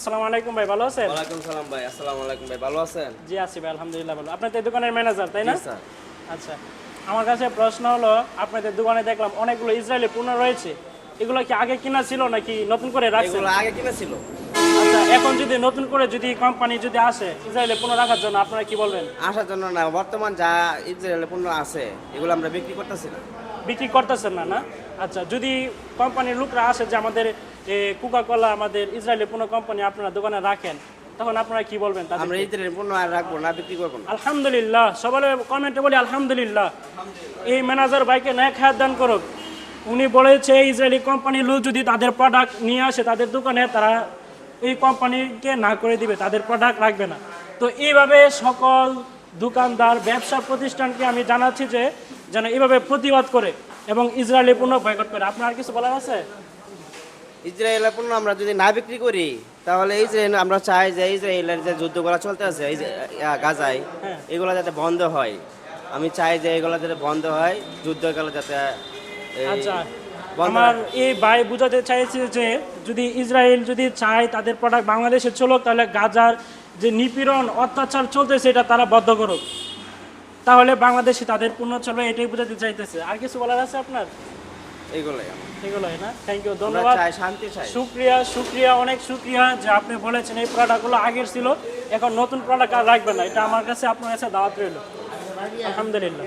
আসসালামু আলাইকুম ভাই, ভালো আছেন? ওয়ালাইকুম সালাম ভাই। আসসালামু আলাইকুম ভাই, ভালো আছেন? জি আছি ভাই, আলহামদুলিল্লাহ ভালো। আপনাদের দোকানের ম্যানেজার তাই না? জি স্যার। আচ্ছা, আমার কাছে প্রশ্ন হলো, আপনাদের দোকানে দেখলাম অনেকগুলো ইসরায়েলি পণ্য রয়েছে। এগুলো কি আগে কিনা ছিল নাকি নতুন করে রাখছেন? এগুলো আগে কিনা ছিল? আচ্ছা, এখন যদি নতুন করে যদি কোম্পানি যদি আসে ইসরায়েলি পণ্য রাখার জন্য, আপনারা কি বলবেন? আসার জন্য না, বর্তমান যা ইসরায়েলের পণ্য আছে এগুলো আমরা বিক্রি করতেছি না। বিক্রি করতেছেন না না? আচ্ছা, যদি কোম্পানির লোকরা আসে যে আমাদের কোকা কোলা, আমাদের ইসরায়েলি পণ্য কোম্পানি আপনারা দোকানে রাখেন, তখন আপনারা কি বলবেন আমরা তাদেরকে? ইসরায়েলের পণ্য আর রাখবো না, বিক্রি করবো না। আলহামদুলিল্লাহ, সবাই কমেন্টে বলি আলহামদুলিল্লাহ। এই ম্যানেজার ভাইকে নেক হায়াত দান করুক। উনি বলেছে ইসরায়েলি কোম্পানির লোক যদি তাদের প্রোডাক্ট নিয়ে আসে তাদের দোকানে, তারা এই কোম্পানিকে না করে দিবে, তাদের প্রোডাক্ট রাখবে না। তো এইভাবে সকল দোকানদার ব্যবসা প্রতিষ্ঠানকে আমি জানাচ্ছি যে যেন এইভাবে প্রতিবাদ করে এবং ইসরায়েলি পণ্য বয়কট করে। আপনার আর কিছু বলার আছে? ইসরায়েলের পণ্য আমরা যদি না বিক্রি করি তাহলে ইসরায়েল, আমরা চাই যে ইসরায়েলের যে যুদ্ধগুলো চলতে আছে এই যে গাজায়, হ্যাঁ। এগুলো যাতে বন্ধ হয়। আমি চাই যে এগুলো যাতে বন্ধ হয়, যুদ্ধগুলো যাতে আচ্ছা, বন্ধ আমার হয়। এই ভাই বুঝাতে চাইছে যে যদি ইসরায়েল যদি চায় তাদের প্রোডাক্ট বাংলাদেশে চলুক, তাহলে গাজার যে নিপীড়ন অত্যাচার চলতেছে এটা তারা বন্ধ করুক, তাহলে বাংলাদেশে তাদের পণ্য চলবে, এটাই বুঝাতে চাইতেছে। আর কিছু বলার আছে আপনার? এগুলোই এগুলোই না? থ্যাংক ইউ, আমরা ধন্যবাদ। চাই, শান্তি চাই। শুক্রিয়া, শুক্রিয়া, অনেক শুক্রিয়া যে আপনি বলেছেন এই প্রোডাক্টগুলো আগের ছিল, এখন নতুন প্রোডাক্ট আর রাখবেন না। এটা আমার কাছে, আপনার কাছে দাওয়াত রইল। আলহামদুলিল্লাহ।